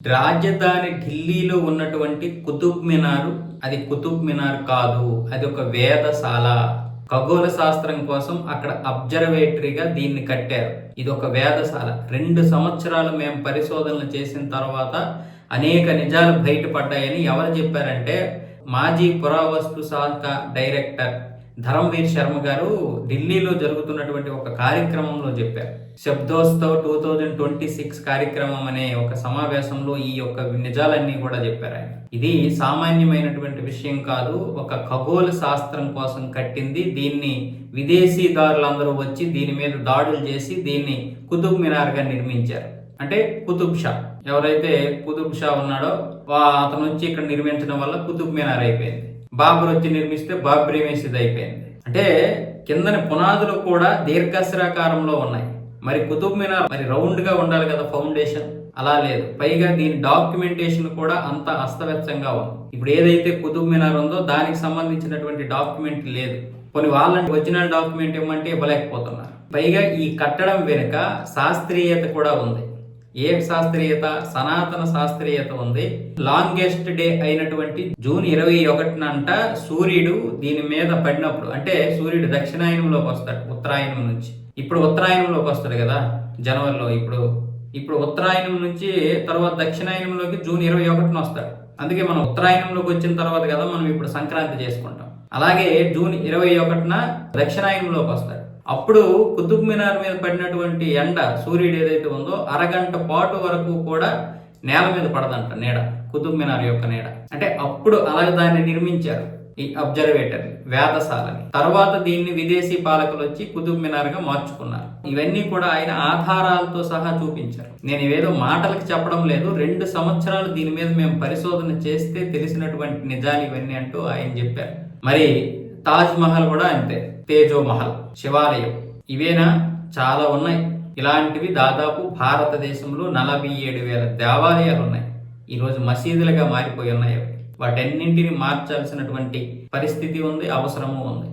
రాజధాని ఢిల్లీలో ఉన్నటువంటి కుతుబ్ మినార్ అది కుతుబ్ మినార్ కాదు, అది ఒక వేదశాల. ఖగోళ శాస్త్రం కోసం అక్కడ అబ్జర్వేటరీగా దీన్ని కట్టారు. ఇది ఒక వేదశాల. 2 సంవత్సరాలు మేము పరిశోధనలు చేసిన తర్వాత అనేక నిజాలు బయటపడ్డాయని ఎవరు చెప్పారంటే మాజీ పురావస్తు శాఖ డైరెక్టర్ ధర్మవీర్ శర్మ గారు ఢిల్లీలో జరుగుతున్నటువంటి ఒక కార్యక్రమంలో చెప్పారు. శబ్దోత్సవ్ 2026 కార్యక్రమం అనే ఒక సమావేశంలో ఈ యొక్క నిజాలన్నీ కూడా చెప్పారు ఆయన. ఇది సామాన్యమైనటువంటి విషయం కాదు, ఒక ఖగోళ శాస్త్రం కోసం కట్టింది. దీన్ని విదేశీదారులందరూ వచ్చి దీని మీద దాడులు చేసి దీన్ని కుతుబ్ మినార్ గా నిర్మించారు. అంటే కుతుబ్ షా, ఎవరైతే కుతుబ్ షా ఉన్నాడో అతను వచ్చి ఇక్కడ నిర్మించడం వల్ల కుతుబ్ మినార్ అయిపోయింది. బాబర్ వచ్చి నిర్మిస్తే బాబ్రీ మసీద్ అయిపోయింది. అంటే కిందని పునాదులు కూడా దీర్ఘశ్రాకారంలో ఉన్నాయి. మరి కుతుబ్ మినార్ మరి రౌండ్ గా ఉండాలి కదా ఫౌండేషన్, అలా లేదు. పైగా దీని డాక్యుమెంటేషన్ కూడా అంత అస్తవ్యస్తంగా ఉంది. ఇప్పుడు ఏదైతే కుతుబ్ మినార్ ఉందో దానికి సంబంధించినటువంటి డాక్యుమెంట్ లేదు. కొన్ని వాళ్ళని ఒరిజినల్ డాక్యుమెంట్ ఇవ్వమంటే ఇవ్వలేకపోతున్నారు. పైగా ఈ కట్టడం వెనుక శాస్త్రీయత కూడా ఉంది. ఏ శాస్త్రీయత? సనాతన శాస్త్రీయత ఉంది. లాంగెస్ట్ డే అయినటువంటి జూన్ 21 సూర్యుడు దీని మీద పడినప్పుడు, అంటే సూర్యుడు దక్షిణాయనంలోకి వస్తాడు ఉత్తరాయణం నుంచి. ఇప్పుడు ఉత్తరాయణంలోకి వస్తాడు కదా జనవరిలో. ఇప్పుడు ఉత్తరాయణం నుంచి తర్వాత దక్షిణాయనంలోకి జూన్ 21 వస్తాడు. అందుకే మనం ఉత్తరాయణంలోకి వచ్చిన తర్వాత కదా మనం ఇప్పుడు సంక్రాంతి చేసుకుంటాం. అలాగే జూన్ 21 దక్షిణాయనంలోకి వస్తాడు. అప్పుడు కుతుబ్ మినార్ మీద పడినటువంటి ఎండ సూర్యుడు ఏదైతే ఉందో అరగంట పాటు వరకు కూడా నేల మీద పడదంట నీడ, కుతుబ్ మినార్ యొక్క నీడ. అంటే అప్పుడు అలాగే దాన్ని నిర్మించారు ఈ అబ్జర్వేటర్ వేదశాలని. తర్వాత దీన్ని విదేశీ పాలకులు వచ్చి కుతుబ్ మినార్ గా మార్చుకున్నారు. ఇవన్నీ కూడా ఆయన ఆధారాలతో సహా చూపించారు. నేను ఇవేదో మాటలకు చెప్పడం లేదు. 2 సంవత్సరాలు దీని మీద మేము పరిశోధన చేస్తే తెలిసినటువంటి నిజాలు ఇవన్నీ అంటూ ఆయన చెప్పారు. మరి తాజ్ మహల్ కూడా అంతే, తేజో మహల్, శివాలయం, ఇవేనా? చాలా ఉన్నాయి. ఇలాంటివి దాదాపు భారతదేశంలో 47,000 దేవాలయాలు ఉన్నాయి. ఈరోజు మసీదులుగా మారిపోయి ఉన్నాయి. వాటన్నింటిని మార్చాల్సినటువంటి పరిస్థితి ఉంది, అవసరము ఉంది.